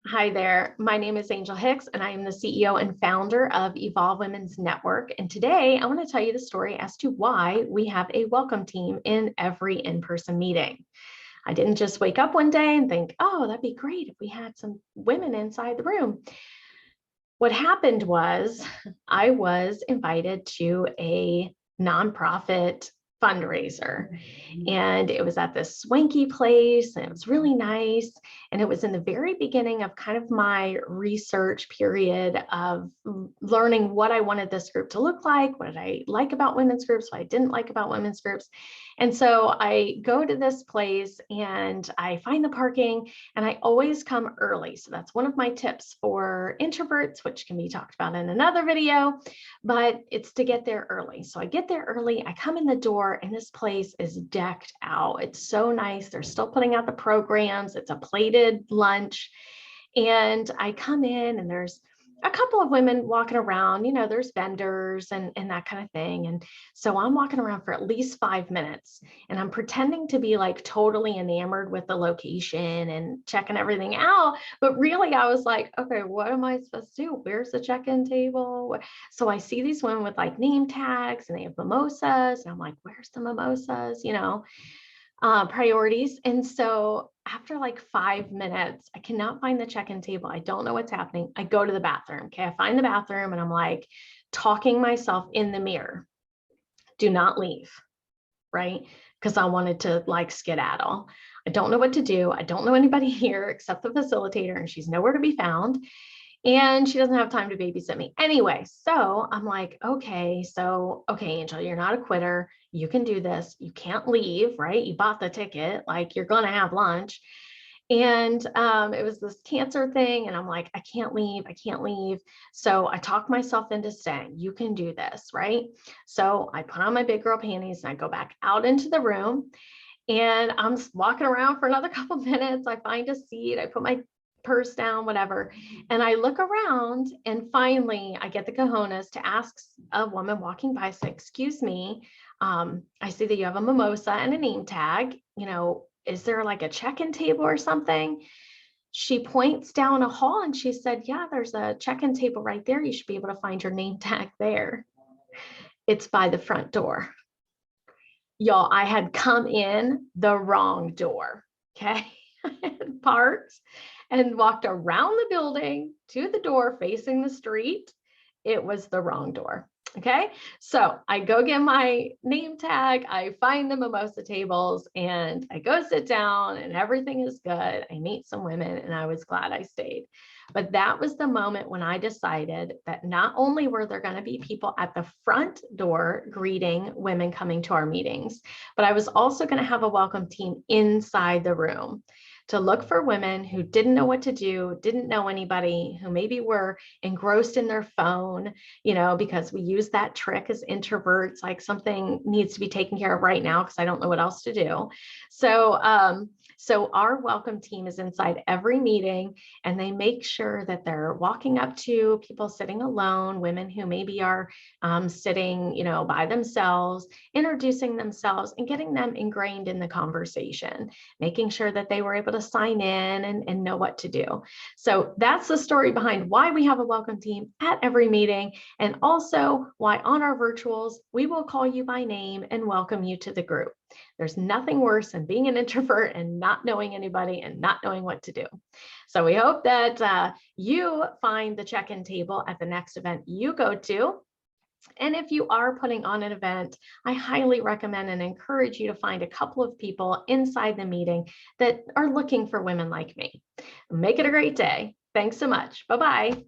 Hi there. My name is Angel Hicks, and I am the CEO and founder of Evolve Women's Network. And today I want to tell you the story as to why we have a welcome team in every in-person meeting. I didn't just wake up one day and think, oh, that'd be great if we had some women inside the room. What happened was I was invited to a nonprofit fundraiser, and it was at this swanky place, and it was really nice. And it was in the very beginning of kind of my research period of learning what I wanted this group to look like, what did I like about women's groups, what I didn't like about women's groups. And so I go to this place and I find the parking, and I always come early. So that's one of my tips for introverts, which can be talked about in another video, but it's to get there early. So I get there early, I come in the door, and this place is decked out. It's so nice. They're still putting out the programs. It's a plated lunch. And I come in, and there's a couple of women walking around, there's vendors and that kind of thing. And so I'm walking around for at least 5 minutes, and I'm pretending to be like totally enamored with the location and checking everything out. But really, I was like, okay, what am I supposed to do? Where's the check-in table? So I see these women with like name tags, and they have mimosas. And I'm like, where's the mimosas? Priorities. And so after like 5 minutes, I cannot find the check-in table. I don't know what's happening. I go to the bathroom. Okay. I find the bathroom, and I'm like talking myself in the mirror, do not leave. Right. Because I wanted to like skedaddle. I don't know what to do. I don't know anybody here except the facilitator, and she's nowhere to be found. And she doesn't have time to babysit me anyway. So I'm like, okay, Angel, you're not a quitter. You can do this. You can't leave, right? You bought the ticket, like you're going to have lunch. And it was this cancer thing. And I'm like, I can't leave. I can't leave. So I talked myself into staying. You can do this, right? So I put on my big girl panties, and I go back out into the room, and I'm walking around for another couple minutes. I find a seat. I put my purse down, whatever. And I look around, and finally I get the cojones to ask a woman walking by, say, excuse me, I see that you have a mimosa and a name tag. Is there like a check-in table or something? She points down a hall, and she said, yeah, there's a check-in table right there. You should be able to find your name tag there. It's by the front door. Y'all, I had come in the wrong door. Okay. I had parked and walked around the building to the door facing the street. It was the wrong door. Okay. So I go get my name tag, I find the mimosa tables, and I go sit down, and everything is good. I meet some women, and I was glad I stayed. But that was the moment when I decided that not only were there going to be people at the front door greeting women coming to our meetings, but I was also going to have a welcome team inside the room to look for women who didn't know what to do, didn't know anybody, who maybe were engrossed in their phone, because we use that trick as introverts, like something needs to be taken care of right now because I don't know what else to do. So our welcome team is inside every meeting, and they make sure that they're walking up to people sitting alone, women who maybe are sitting, by themselves, introducing themselves and getting them ingrained in the conversation, making sure that they were able to sign in and know what to do. So that's the story behind why we have a welcome team at every meeting, and also why on our virtuals, we will call you by name and welcome you to the group. There's nothing worse than being an introvert and not knowing anybody and not knowing what to do. So we hope that you find the check-in table at the next event you go to. And if you are putting on an event, I highly recommend and encourage you to find a couple of people inside the meeting that are looking for women like me. Make it a great day. Thanks so much. Bye-bye.